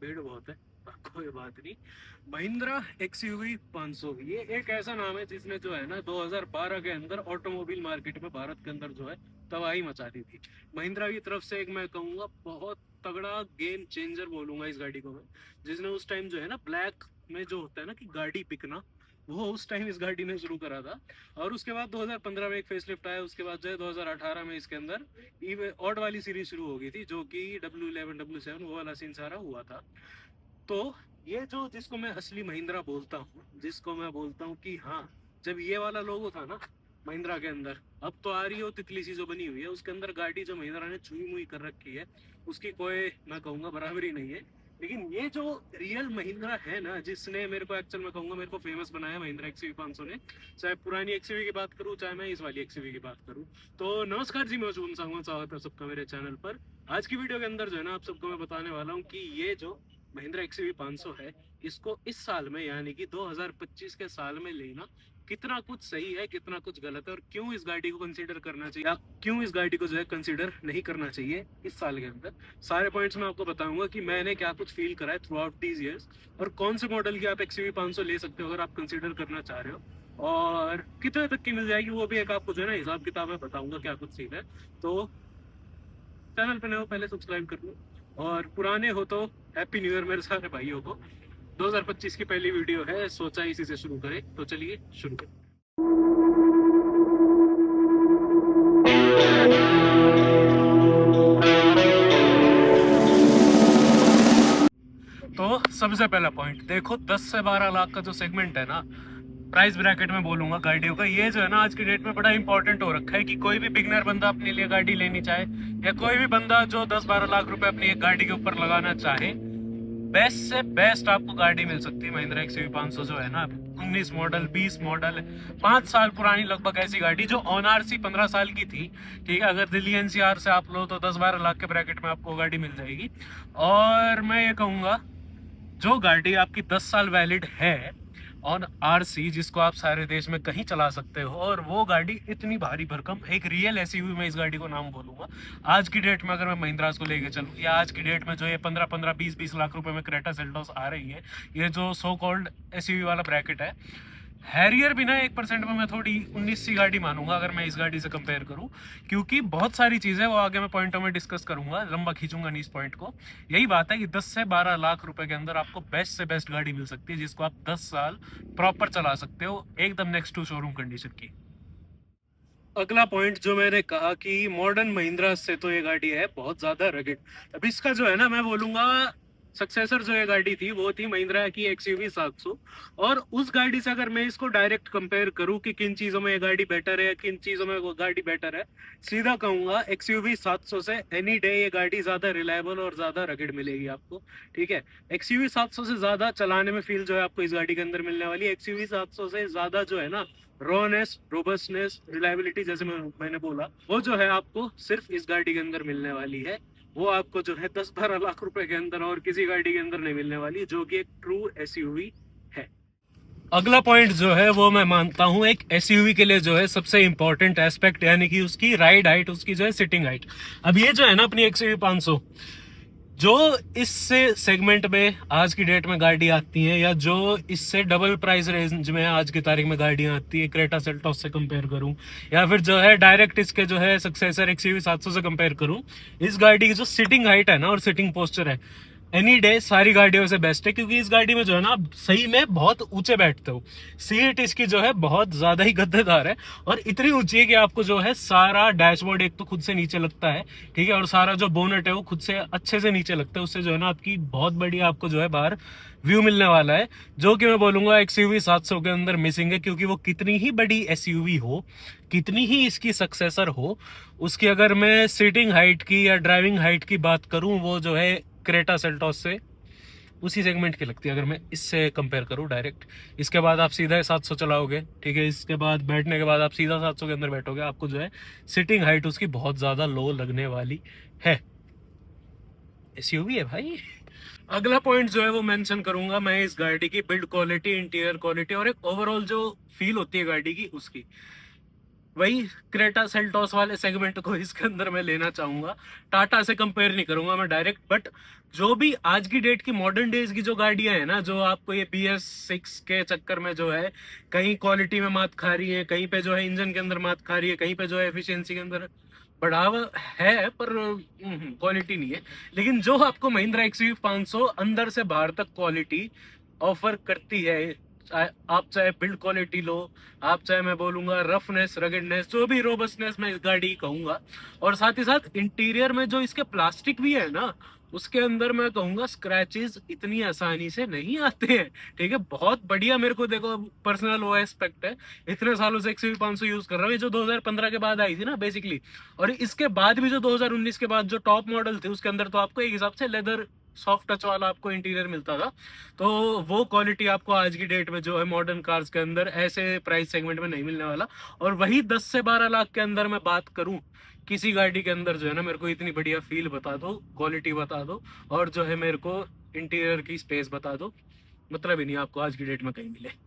भीड़ बहुत है, कोई बात नहीं। महिंद्रा एक्सयूवी 500 ये एक ऐसा नाम है जिसने जो है ना 2012 के अंदर ऑटोमोबाइल मार्केट में भारत के अंदर जो है तबाही मचा दी थी। महिंद्रा की तरफ से एक मैं कहूँगा बहुत तगड़ा गेम चेंजर बोलूंगा इस गाड़ी को मैं, जिसने उस टाइम जो है ना ब्लैक में जो होता है ना कि गाड़ी बिकना, वो उस टाइम इस गाड़ी ने शुरू करा था। और उसके बाद 2015 में एक फेसलिफ्ट आया, उसके बाद जो है 2018 में इसके अंदर ऑड वाली सीरीज शुरू हो गई थी, जो कि W11 W7 वो वाला सीन सारा हुआ था। तो ये जो जिसको मैं असली महिंद्रा बोलता हूँ, जिसको मैं बोलता हूँ कि हाँ, जब ये वाला लोगो था ना महिंद्रा के अंदर, अब तो आ रही हो तितली सी जो बनी हुई है उसके अंदर गाड़ी जो महिंद्रा ने छुई मुई कर रखी है, उसकी कोई मैं कहूँगा बराबरी नहीं है। लेकिन ये जो रियल महिंद्रा है ना, जिसने मेरे को एक्चुअल में कहूंगा मेरे को फेमस बनाया महिंद्रा एक्सयूवी 500 ने, चाहे पुरानी एक्सयूवी की बात करूं चाहे मैं इस वाली एक्सयूवी की बात करूं। तो नमस्कार जी, मैं शुभम सांगवान, स्वागत है सबका मेरे चैनल पर। आज की वीडियो के अंदर जो है ना आप सबको मैं बताने वाला हूँ कि ये जो महिंद्रा एक्सयूवी 500 है, इसको इस साल में यानी कि 2025 के साल में लेना कितना कुछ सही है, कितना कुछ गलत है, और क्यों इस गाड़ी को कंसीडर करना चाहिए या क्यों इस गाड़ी को जो है कंसीडर नहीं करना चाहिए इस साल के अंदर। सारे पॉइंट्स मैं आपको बताऊंगा कि मैंने क्या कुछ फील करा है थ्रू आउट दीज ईयर्स, और कौन से मॉडल की आप एक्सयूवी 500 ले सकते हो अगर आप कंसीडर करना चाह रहे हो, और कितने तक की मिल जाएगी वो भी एक आपको जो है ना हिसाब किताब में बताऊंगा क्या कुछ सीन है। तो चैनल पे नए हो पहले सब्सक्राइब कर लो, और पुराने हो तो हैप्पी न्यू ईयर मेरे सारे भाइयों को। 2025 की पहली वीडियो है, सोचा इसी से शुरू करें, तो चलिए शुरू करें। तो सबसे पहला पॉइंट देखो, 10 से 12 लाख का जो सेगमेंट है ना प्राइस ब्रैकेट में बोलूंगा गाड़ियों का, ये जो है ना आज की डेट में बड़ा इंपॉर्टेंट हो रखा है कि कोई भी बिगनर बंदा अपने लिए गाड़ी लेनी चाहे, या कोई भी बंदा जो 10-12 लाख रुपए अपनी एक गाड़ी के ऊपर लगाना चाहे, बेस्ट से बेस्ट आपको गाड़ी मिल सकती है महिंद्रा एक्सयूवी 500 जो है ना 19 मॉडल 20 मॉडल 5 साल पुरानी लगभग ऐसी गाड़ी जो ऑन आरसी 15 साल की थी। ठीक है, अगर दिल्ली एनसीआर से आप लो तो 10-12 लाख के ब्रैकेट में आपको गाड़ी मिल जाएगी। और मैं ये कहूँगा जो गाड़ी आपकी 10 साल वैलिड है ऑन आरसी, जिसको आप सारे देश में कहीं चला सकते हो, और वो गाड़ी इतनी भारी भरकम एक रियल एसयूवी में इस गाड़ी को नाम बोलूंगा। आज की डेट में अगर मैं महिंद्रा को लेके चलूँ, या आज की डेट में जो ये 15-15 20-20 लाख रुपए में क्रेटा सेल्टोस आ रही है, ये जो सो कॉल्ड एसयूवी वाला ब्रैकेट है, हैरियर भी ना 1% में मैं थोड़ी 19 सी गाड़ी मानूंगा अगर मैं इस गाड़ी से कंपेयर करूं, क्योंकि बहुत सारी चीजें वो आगे मैं पॉइंटों में डिस्कस करूंगा, लंबा खींचूंगा नहीं इस पॉइंट को। यही बात है कि 10 से 12 लाख रुपए के अंदर आपको बेस्ट से बेस्ट गाड़ी मिल सकती है, जिसको आप 10 साल प्रॉपर चला सकते हो एकदम नेक्स्ट टू शोरूम कंडीशन की। अगला पॉइंट जो मैंने कहा कि मॉडर्न महिंद्रा से तो ये गाड़ी है बहुत ज्यादा रगेड। अब इसका जो है ना मैं बोलूंगा सक्सेसर जो ये गाड़ी थी वो थी महिंद्रा की एक्सयूवी 700, और उस गाड़ी से अगर मैं इसको डायरेक्ट कंपेयर करूं कि किन चीजों में ये गाड़ी बेटर है, किन चीजों में वो गाड़ी बेटर है, सीधा कहूंगा एक्सयूवी 700 से एनी डे ये गाड़ी ज्यादा रिलायबल और ज्यादा रगेड मिलेगी आपको। ठीक है, एक्सयूवी 700 से ज्यादा चलाने में फील जो है आपको इस गाड़ी के अंदर मिलने वाली है। एक्सयूवी 700 से ज्यादा जो है ना रॉनेस, रोबस्टनेस, रिलायबिलिटी, जैसे मैंने बोला, वो जो है आपको सिर्फ इस गाड़ी के अंदर मिलने वाली है। वो आपको जो है 10-12 लाख रुपए के अंदर और किसी गाड़ी के अंदर नहीं मिलने वाली, जो कि एक ट्रू एसयूवी है। अगला पॉइंट जो है वो मैं मानता हूं एक एसयूवी के लिए जो है सबसे इंपॉर्टेंट एस्पेक्ट, यानी कि उसकी राइड हाइट, उसकी जो है सिटिंग हाइट। अब ये जो है ना अपनी एक्सयूवी 500, जो इससे सेगमेंट में आज की डेट में गाड़ी आती है, या जो इससे डबल प्राइस रेंज में आज की तारीख में गाड़ियां आती है, क्रेटा सेल्टोस से कंपेयर करूं, या फिर जो है डायरेक्ट इसके जो है सक्सेसर एक्सयूवी 700 से कंपेयर करूं, इस गाड़ी की जो सिटिंग हाइट है ना और सिटिंग पोस्चर है, एनी डे सारी गाड़ियों से बेस्ट है। क्योंकि इस गाड़ी में जो है ना आप सही में बहुत ऊंचे बैठते हो, सीट इसकी जो है बहुत ज्यादा ही गद्देदार है, और इतनी ऊंची है कि आपको जो है सारा डैशबोर्ड एक तो खुद से नीचे लगता है, ठीक है, और सारा जो बोनेट है वो खुद से अच्छे से नीचे लगता है, उससे जो है ना आपकी बहुत बड़ी आपको जो है बाहर व्यू मिलने वाला है, जो कि मैं बोलूंगा एक्सयूवी 700 के अंदर मिसिंग है। क्योंकि वो कितनी ही बड़ी एसयूवी हो, कितनी ही इसकी सक्सेसर हो, उसकी अगर मैं सीटिंग हाइट की या ड्राइविंग हाइट की बात करूं, वो जो है क्रेटा सेल्टोस से उसी सेगमेंट की लगती है अगर मैं इससे कंपेयर करूं डायरेक्ट। इसके बाद आप सीधा 700 चलाओगे, ठीक है, इसके बाद बैठने के बाद आप सीधा 700 के अंदर बैठोगे, आपको जो है सिटिंग हाइट उसकी बहुत ज्यादा लो लगने वाली है। एसयूवी है भाई। अगला पॉइंट जो है वो मेंशन करूंगा मैं इस गाड़ी की बिल्ड क्वालिटी, इंटीरियर क्वालिटी, और एक ओवरऑल जो फील होती है गाड़ी की उसकी। वही क्रेटा सेल्टोस वाले सेगमेंट को इसके अंदर मैं लेना चाहूंगा। टाटा से कंपेयर नहीं करूंगा मैं डायरेक्ट, बट जो भी आज की डेट की मॉडर्न डेज की जो गाड़ियां हैं ना, जो आपको ये BS6 के चक्कर में जो है कहीं क्वालिटी में मात खा रही है, कहीं पे जो है इंजन के अंदर मात खा रही है, कहीं पे जो है एफिशिएंसी के अंदर बढ़ावा है पर क्वालिटी नहीं है। लेकिन जो आपको महिंद्रा XUV 500 अंदर से बाहर तक क्वालिटी ऑफर करती है, आप चाहे बिल्ड क्वालिटी लो, आप चाहे मैं बोलूंगा रफनेस रगेडनेस, जो भी रोबस्टनेस मैं इस गाड़ी की कहूंगा, और साथ ही साथ इंटीरियर में जो इसके प्लास्टिक भी है ना, उसके अंदर मैं कहूंगा स्क्रैचेस इतनी आसानी से नहीं आते हैं। ठीक है, बहुत बढ़िया। मेरे को देखो पर्सनल वो एस्पेक्ट है, इतने सालों से XUV 500 यूज कर रहा हूँ, ये जो 2015 के बाद आई थी ना बेसिकली, और इसके बाद भी जो 2019 के बाद जो टॉप मॉडल थे उसके अंदर तो आपको एक हिसाब से लेदर सॉफ्ट टच वाला आपको इंटीरियर मिलता था। तो वो क्वालिटी आपको आज की डेट में जो है मॉडर्न कार्स के अंदर ऐसे प्राइस सेगमेंट में नहीं मिलने वाला। और वही 10 से 12 लाख के अंदर मैं बात करूं, किसी गाड़ी के अंदर जो है ना मेरे को इतनी बढ़िया फील बता दो, क्वालिटी बता दो, और जो है मेरे को इंटीरियर की स्पेस बता दो, मतलब ही नहीं आपको आज की डेट में कहीं मिले।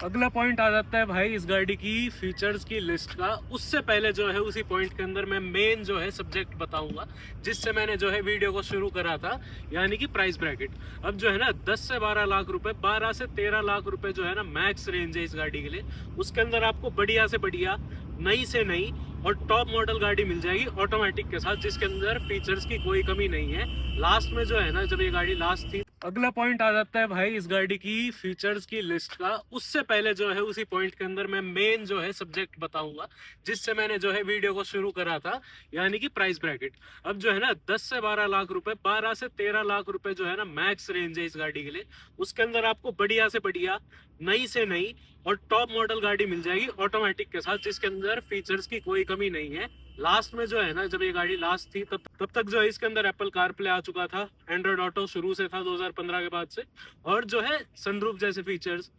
अगला पॉइंट आ जाता है भाई इस गाड़ी की फीचर्स की लिस्ट का। उससे पहले जो है उसी पॉइंट के अंदर मैं मेन जो है सब्जेक्ट बताऊंगा जिससे मैंने जो है वीडियो को शुरू करा था, यानी कि प्राइस ब्रैकेट। अब जो है ना 10 से 12 लाख रुपए, 12 से 13 लाख रुपए जो है ना मैक्स रेंज है इस गाड़ी के लिए। उसके अंदर आपको बढ़िया से बढ़िया, नई से नई और टॉप मॉडल गाड़ी मिल जाएगी ऑटोमेटिक के साथ, जिसके अंदर फीचर्स की कोई कमी नहीं है। लास्ट में जो है ना, जब ये गाड़ी लास्ट थी, अगला पॉइंट आ जाता है भाई इस गाड़ी की फीचर्स की लिस्ट का। उससे पहले जो है उसी पॉइंट के अंदर मैं मेन जो है सब्जेक्ट बताऊंगा जिससे मैंने जो है वीडियो को शुरू करा था, यानी कि प्राइस ब्रैकेट। अब जो है ना 10 से 12 लाख रुपए, 12 से 13 लाख रुपए जो है ना मैक्स रेंज है इस गाड़ी के लिए। उसके अंदर आपको बढ़िया से बढ़िया, नई से नई और टॉप मॉडल गाड़ी मिल जाएगी ऑटोमेटिक के साथ, जिसके अंदर फीचर्स की कोई कमी नहीं है। लास्ट में जो है ना, जब ये गाड़ी लास्ट थी तब तक जो है इसके अंदर एप्पल कारप्ले आ चुका था, एंड्रॉइड ऑटो शुरू से था 2015 के बाद से, और जो है सनरूफ जैसे फीचर्स,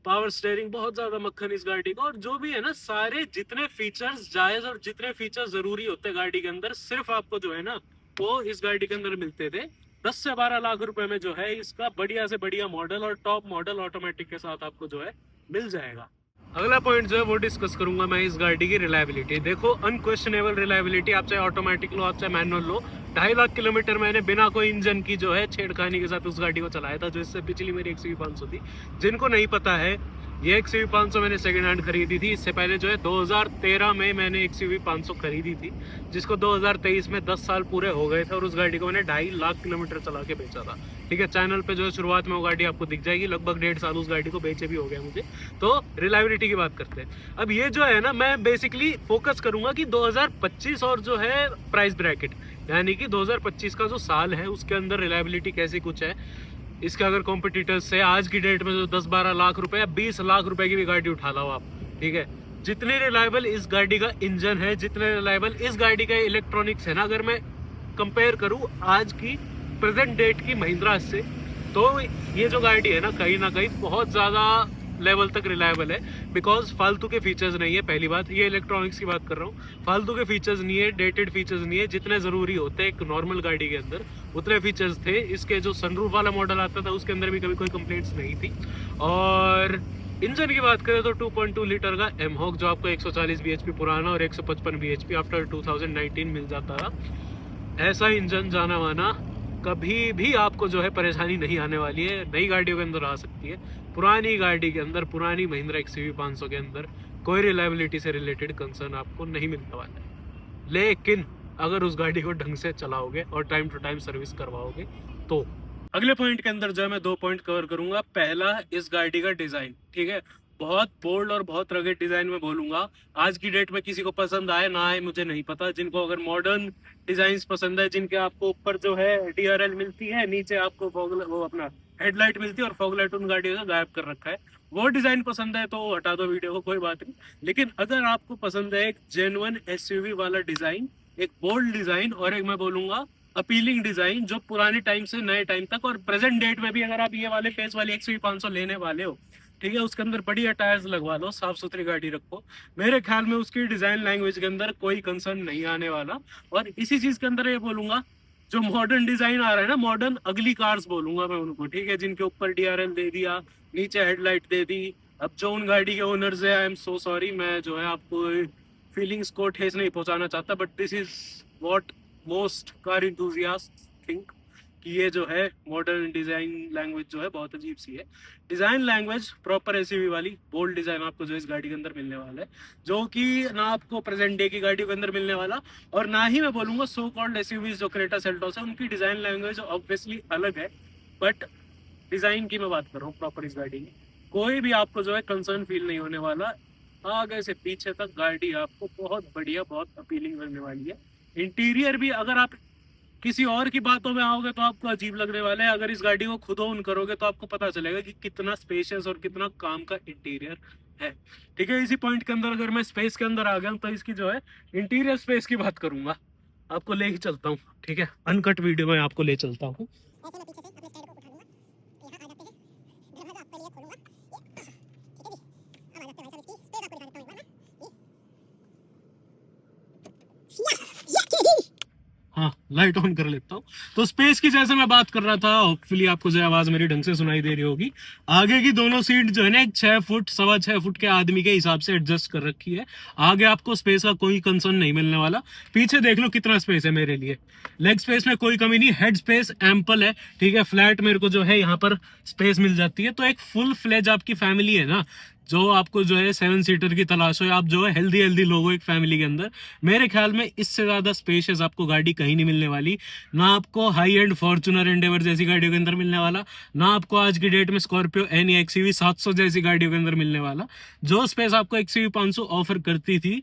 पावर स्टेयरिंग, बहुत ज्यादा मक्खन इस गाड़ी का। और जो भी है ना, सारे जितने फीचर्स जायज और जितने फीचर्स जरूरी होते हैं गाड़ी के अंदर, सिर्फ आपको जो है ना वो इस गाड़ी के अंदर मिलते थे। 10 से 12 लाख रुपए में जो है इसका बढ़िया से बढ़िया मॉडल और टॉप मॉडल ऑटोमेटिक के साथ आपको जो है मिल जाएगा। अगला पॉइंट जो है वो डिस्कस करूंगा मैं इस गाड़ी की रिलायबिलिटी। देखो अनक्वेश्चनेबल रिलायबिलिटी, आप चाहे ऑटोमेटिक लो, आप चाहे मैनुअल लो। 2.5 लाख किलोमीटर मैंने बिना कोई इंजन की जो है छेड़खानी के साथ उस गाड़ी को चलाया था, जो इससे पिछली मेरी XUV 500 थी। जिनको नहीं पता है, ये XUV 500 मैंने सेकंड हैंड खरीदी थी। इससे पहले जो है 2013 में मैंने XUV 500 खरीदी थी, जिसको 2023 में 10 साल पूरे हो गए थे, और उस गाड़ी को मैंने 2.5 लाख किलोमीटर चला के बेचा था। ठीक है, चैनल पे जो है शुरुआत में वो गाड़ी आपको दिख जाएगी। लगभग 1.5 साल उस गाड़ी को बेचे भी हो गया मुझे। तो रिलायबिलिटी की बात करते हैं। अब ये जो है ना, मैं बेसिकली फोकस करूंगा कि 2025 और जो है प्राइस ब्रैकेट, यानी कि 2025 का जो साल है उसके अंदर रिलायबिलिटी कैसी कुछ है। इसके अगर कॉम्पिटिटर्स से आज की डेट में जो 10-12 लाख रुपए या 20 लाख रुपए की भी गाड़ी उठा लाओ आप, ठीक है, जितनी रिलायबल इस गाड़ी का इंजन है, जितने रिलायबल इस गाड़ी का इलेक्ट्रॉनिक्स है ना, अगर मैं कंपेयर करूं आज की प्रेजेंट डेट की महिंद्रा से, तो ये जो गाड़ी है ना कहीं बहुत ज़्यादा लेवल तक रिलायबल है। बिकॉज फालतू के फीचर्स नहीं है, पहली बात। ये इलेक्ट्रॉनिक्स की बात कर रहा हूँ, फालतू के फीचर्स नहीं है, डेटेड फीचर्स नहीं है। जितने ज़रूरी होते हैं एक नॉर्मल गाड़ी के अंदर, उतने फीचर्स थे। इसके जो सनरूफ वाला मॉडल आता था उसके अंदर भी कभी कोई कंप्लेंट्स नहीं थी। और इंजन की बात करें तो 2.2 लीटर का एमहॉक, जो आपको 140 bhp पुराना और 155 bhp आफ्टर 2019 मिल जाता था। ऐसा इंजन जाना माना कभी भी आपको जो है परेशानी नहीं आने वाली है। नई गाड़ियों के अंदर आ सकती है, पुरानी गाड़ी के अंदर, पुरानी महिंद्रा XUV 500 के अंदर कोई रिलायबिलिटी से रिलेटेड कंसर्न आपको नहीं मिलने वाला है। लेकिन अगर उस गाड़ी को ढंग से चलाओगे और टाइम टू टाइम सर्विस करवाओगे तो। अगले पॉइंट के अंदर जो है मैं 2 पॉइंट कवर करूंगा। पहला, इस गाड़ी का डिजाइन, ठीक है, बहुत बोल्ड और बहुत रगेड डिजाइन में बोलूंगा। आज की डेट में किसी को पसंद आए ना आए मुझे नहीं पता। जिनको अगर मॉडर्न डिजाइन पसंद है, जिनके आपको ऊपर जो है DRL मिलती है, नीचे आपको वो अपना हेडलाइट मिलती है, और फॉगलाइट उन गाड़ियों से गायब कर रखा है, वो डिजाइन पसंद है तो हटा दो वीडियो को, कोई बात नहीं। लेकिन अगर आपको पसंद है एक जेन्युइन SUV वाला डिजाइन, एक बोल्ड डिजाइन, और एक मैं बोलूंगा अपीलिंग डिजाइन, जो पुराने टाइम से नए टाइम तक और प्रेजेंट डेट में भी, अगर आप ये वाले फेस वाली XUV 500 लेने वाले हो, ठीक है, उसके अंदर बढ़िया टायर्स लगवा लो, साफ सुथरी गाड़ी रखो, मेरे ख्याल में उसकी डिजाइन लैंग्वेज के अंदर कोई कंसर्न नहीं आने वाला। और इसी चीज के अंदर ये बोलूंगा, जो मॉडर्न डिजाइन आ रहा है ना, मॉडर्न अगली कार्स बोलूंगा मैं उनको, ठीक है, जिनके ऊपर DRL दे दिया, नीचे हेडलाइट दे दी, अब जो उन गाड़ी के ओनर्स है, आई एम सो सॉरी, मैं जो है आपको फीलिंग्स को ठेस नहीं पहुंचाना चाहता, but this is what most car enthusiast think कि ये जो है मॉडर्न डिजाइन लैंग्वेज जो है बहुत अजीब सी है। डिजाइन लैंग्वेज प्रॉपर एसयूवी वाली बोल्ड डिजाइन आपको जो इस गाड़ी के अंदर मिलने वाला है, जो कि ना आपको प्रेजेंट डे की गाड़ियों के अंदर मिलने वाला, और ना ही मैं बोलूंगा सो कॉल्ड एसयूवीज जो क्रेटा सेल्टोस है उनकी डिजाइन लैंग्वेज ऑब्वियसली अलग है, बट डिजाइन की मैं बात कर रहा हूँ प्रॉपर इस गाड़ी की। कोई भी आपको जो है कंसर्न फील नहीं होने वाला, आगे से पीछे तक गाड़ी आपको बहुत बढ़िया बहुत अपीलिंग लगने वाली है। इंटीरियर भी अगर आप किसी और की बातों में आओगे तो आपको अजीब लगने वाला है, अगर इस गाड़ी को खुद ओन करोगे तो आपको पता चलेगा कि कितना स्पेशियस और कितना काम का इंटीरियर है। ठीक है, इसी पॉइंट के अंदर अगर मैं स्पेस के अंदर आ गया तो इसकी जो है इंटीरियर स्पेस की बात करूंगा, आपको ले ही चलता हूँ। ठीक है, अनकट वीडियो में आपको ले चलता हूँ। हाँ, लाइट ऑन कर लेता हूँ। तो स्पेस की जैसे मैं बात कर रहा था, होपफुली आपको जो आवाज मेरी ढंग से सुनाई दे रही होगी। आगे की दोनों सीट जो है ना 6 फुट 6.25 फुट के आदमी के हिसाब से एडजस्ट कर रखी है। आगे आपको स्पेस का कोई कंसर्न नहीं मिलने वाला। पीछे देख लो कितना स्पेस है मेरे लिए, लेग स्पेस में कोई कमी नहीं, हेड स्पेस एम्पल है। ठीक है, फ्लैट मेरे को जो है यहाँ पर स्पेस मिल जाती है। तो एक फुल फ्लेज आपकी फैमिली है ना, जो आपको जो है 7 सीटर की तलाश हो, आप जो है हेल्दी हेल्दी लोग हो एक फैमिली के अंदर, मेरे ख्याल में इससे ज्यादा स्पेशियस आपको गाड़ी कहीं नहीं मिलने वाली। ना आपको हाई एंड फॉर्च्यूनर एंडेवर जैसी गाड़ियों के अंदर मिलने वाला, ना आपको आज की डेट में स्कॉर्पियो एन या एक्सयूवी 700 जैसी गाड़ियों के अंदर मिलने वाला। जो स्पेस आपको एक्सयूवी 500 ऑफर करती थी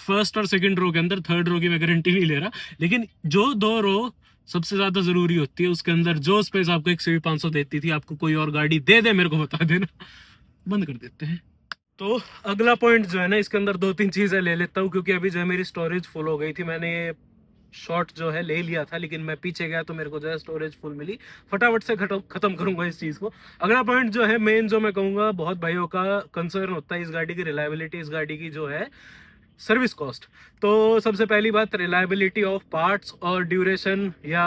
फर्स्ट और सेकंड रो के अंदर, थर्ड रो की मैं गारंटी नहीं ले रहा, लेकिन जो 2 रो सबसे ज्यादा जरूरी होती है उसके अंदर जो स्पेस आपको एक्सयूवी 500 देती थी, आपको कोई और गाड़ी दे दे मेरे को बता देना, बंद कर देते हैं। तो अगला पॉइंट जो है ना, इसके अंदर 2-3 चीजें ले लेता हूँ, क्योंकि अभी जो है मेरी स्टोरेज फुल हो गई थी। मैंने ये शॉट जो है ले लिया था, लेकिन मैं पीछे गया तो मेरे को जो है स्टोरेज फुल मिली। फटाफट से खत्म करूंगा इस चीज को। अगला पॉइंट जो है मेन, जो मैं कहूंगा बहुत भाइयों का कंसर्न होता है इस गाड़ी की रिलायबिलिटी, इस गाड़ी की जो है सर्विस कॉस्ट। तो सबसे पहली बात, रिलायबिलिटी ऑफ पार्ट्स और ड्यूरेशन या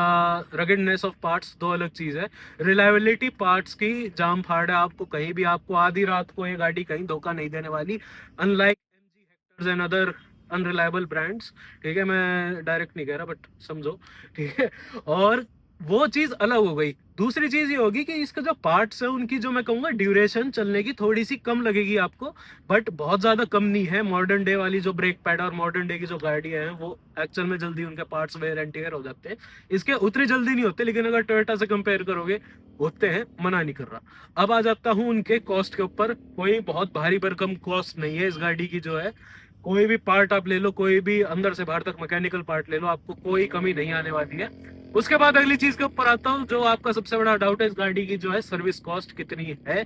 रगेडनेस ऑफ पार्ट्स दो अलग चीज है। रिलायबिलिटी पार्ट्स की जाम फाड़ है, आपको कहीं भी आपको आधी रात को ये गाड़ी कहीं धोखा नहीं देने वाली, unlike MG hectares and other unreliable brands. ठीक है, मैं डायरेक्ट नहीं कह रहा बट समझो। ठीक है, और वो चीज अलग हो गई। दूसरी चीज ये होगी कि इसका जो पार्ट्स है उनकी जो मैं कहूंगा ड्यूरेशन चलने की थोड़ी सी कम लगेगी आपको, बट बहुत ज्यादा कम नहीं है। मॉडर्न डे वाली जो ब्रेक पैड और मॉडर्न डे की जो गाड़ियां हैं वो एक्चुअल में जल्दी उनके पार्ट्स वेयर एंड टियर हो जाते हैं, इसके उतनी जल्दी नहीं होते, लेकिन अगर टोयोटा से कंपेयर करोगे होते हैं, मना नहीं कर रहा। अब आ जाता हूँ उनके कॉस्ट के ऊपर। कोई बहुत भारी भरकम कॉस्ट नहीं है इस गाड़ी की जो है, कोई भी पार्ट आप ले लो, कोई भी अंदर से बाहर तक मैकेनिकल पार्ट ले लो, आपको कोई कमी नहीं आने वाली है। उसके बाद अगली चीज के ऊपर आता हूँ, जो आपका सबसे बड़ा डाउट है इस गाड़ी की जो है सर्विस कॉस्ट कितनी है।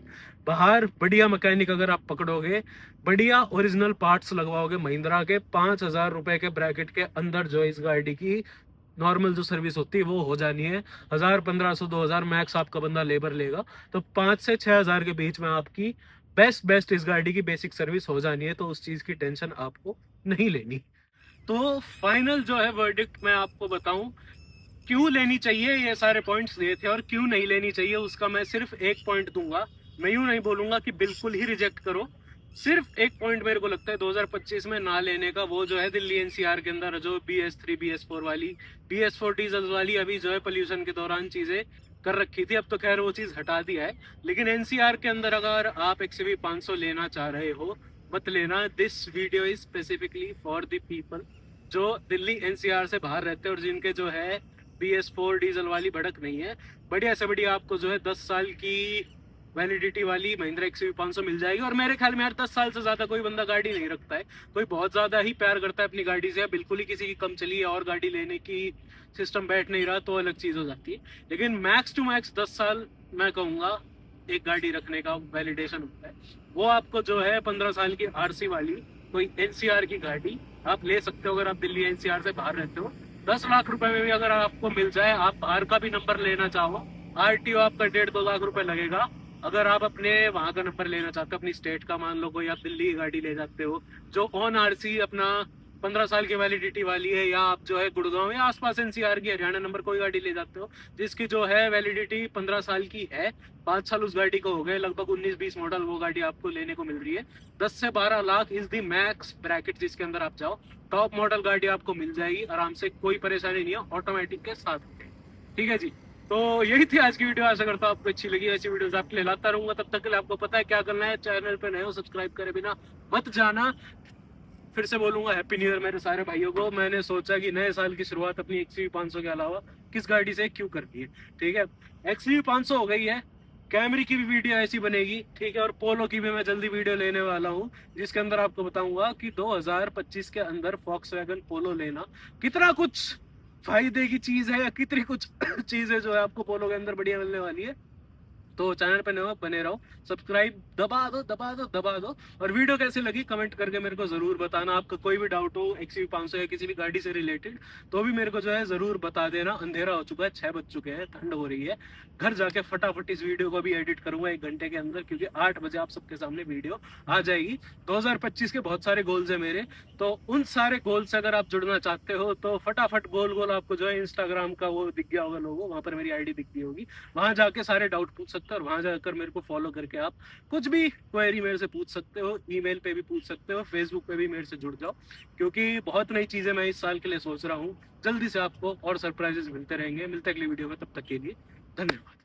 बाहर बढ़िया मैकेनिक अगर आप पकड़ोगे, बढ़िया ओरिजिनल पार्ट्स लगवाओगे महिंद्रा के, 5,000 रुपए के ब्रैकेट के अंदर जो है इस गाड़ी की नॉर्मल जो सर्विस होती है वो हो जानी है। 1,000 1,500 2,000 मैक्स आपका बंदा लेबर लेगा, तो 5 से 6,000 के बीच में आपकी बेस्ट इस गाड़ी की बेसिक सर्विस हो जानी है। तो उस चीज की टेंशन आपको नहीं लेनी। तो फाइनल जो है वर्डिक्ट मैं आपको बताऊं, क्यों लेनी चाहिए, ये सारे पॉइंट्स दिए थे, और क्यों नहीं लेनी चाहिए उसका मैं सिर्फ एक पॉइंट दूंगा। मैं यूं नहीं बोलूंगा कि बिल्कुल ही रिजेक्ट करो, सिर्फ एक पॉइंट मेरे को लगता है 2025 में ना लेने का, वो जो है दिल्ली एनसीआर के अंदर जो BS3 BS4 वाली, BS4 डीजल वाली अभी जो है पोल्यूशन के दौरान चीजें कर रखी थी, अब तो खैर वो चीज हटा दिया है। लेकिन एनसीआर के अंदर अगर आप XUV 500 लेना चाह रहे हो मत लेना। This video is specifically for the people जो दिल्ली एनसीआर से बाहर रहते हैं और जिनके जो है BS4 डीजल वाली भड़क नहीं है। बढ़िया से बढ़िया आपको जो है 10 साल की वैलिडिटी वाली महिंद्रा XUV 500 मिल जाएगी। और मेरे ख्याल में यार 10 साल से ज्यादा कोई बंदा गाड़ी नहीं रखता है, कोई बहुत ज्यादा ही प्यार करता है अपनी गाड़ी से, बिल्कुल ही किसी की कम चली है और गाड़ी लेने की सिस्टम बैठ नहीं रहा तो अलग चीज हो जाती है। लेकिन मैक्स टू मैक्स 10 साल मैं कहूँगा एक गाड़ी रखने का वैलिडेशन होता है। वो आपको जो है 15 साल की RC वाली कोई NCR की गाड़ी आप ले सकते हो अगर आप दिल्ली NCR से बाहर रहते हो। 10 लाख रुपए में भी अगर आपको मिल जाए, आप बाहर का भी नंबर लेना चाहो, RTO आपका 1.5-2 लाख रुपए लगेगा। अगर आप अपने वहां का नंबर लेना चाहते हो, अपनी स्टेट का, मान लो कोई आप दिल्ली की गाड़ी ले जाते हो जो ऑन RC अपना 15 साल की वैलिडिटी वाली है, या आप जो है गुड़गांव या आसपास एनसीआर की हरियाणा नंबर कोई गाड़ी ले जाते हो जिसकी जो है वैलिडिटी 15 साल की है, 5 साल उस गाड़ी को हो गए, लगभग 19-20 मॉडल वो गाड़ी आपको लेने को मिल रही है। 10 से 12 lakh is the max bracket जिसके अंदर आप जाओ। टॉप मॉडल गाड़ी आपको मिल जाएगी आराम से, कोई परेशानी नहीं है, ऑटोमेटिक के साथ। ठीक है जी, तो यही थी आज की वीडियो। आशा करता हूँ आपको अच्छी लगी। ऐसी वीडियोस आपके लिए लाता रहूंगा। तब तक के लिए आपको पता है क्या करना है, चैनल पे नए हो सब्सक्राइब करे बिना मत जाना। फिर से बोलूंगा हैप्पी न्यू ईयर मेरे सारे भाइयों को। मैंने सोचा कि नए साल की शुरुआत अपनी एक्सवी 500 के अलावा किस गाड़ी से क्यों करनी है। ठीक है, एक्सवी 500 हो गई है, कैमरी की भी वीडियो ऐसी बनेगी। ठीक है, और पोलो की भी मैं जल्दी वीडियो लेने वाला हूँ जिसके अंदर आपको बताऊंगा कि 2025 के अंदर वैगन पोलो लेना कितना कुछ फायदे की चीज है, या कितनी कुछ चीजें जो है आपको पोलो के अंदर बढ़िया मिलने वाली है। तो चैनल पे नए बने रहो, सब्सक्राइब दबा दो दबा दो दबा दो। और वीडियो कैसी लगी कमेंट करके मेरे को जरूर बताना। आपका कोई भी डाउट हो एक्सवी 500 या किसी भी गाड़ी से रिलेटेड तो भी मेरे को जो है जरूर बता देना। अंधेरा हो चुका है, 6 बज चुके हैं, ठंड हो रही है। घर जाके फटाफट इस वीडियो को भी एडिट करूंगा 1 घंटे के अंदर, क्योंकि 8 बजे आप सबके सामने वीडियो आ जाएगी। 2025 के बहुत सारे गोल्स है मेरे, तो उन सारे गोल से अगर आप जुड़ना चाहते हो तो फटाफट गोल गोल आपको जो है इंस्टाग्राम का वो दिख गया होगा लोगो, वहां पर मेरी आईडी दिख गई होगी, वहां जाके सारे डाउट पूछ सकते हो। और वहां जाकर मेरे को फॉलो करके आप कुछ भी क्वेरी मेरे से पूछ सकते हो, ईमेल पे भी पूछ सकते हो, फेसबुक पे भी मेरे से जुड़ जाओ, क्योंकि बहुत नई चीजें मैं इस साल के लिए सोच रहा हूँ। जल्दी से आपको और सरप्राइजेस मिलते रहेंगे। मिलते अगली वीडियो में, तब तक के लिए धन्यवाद।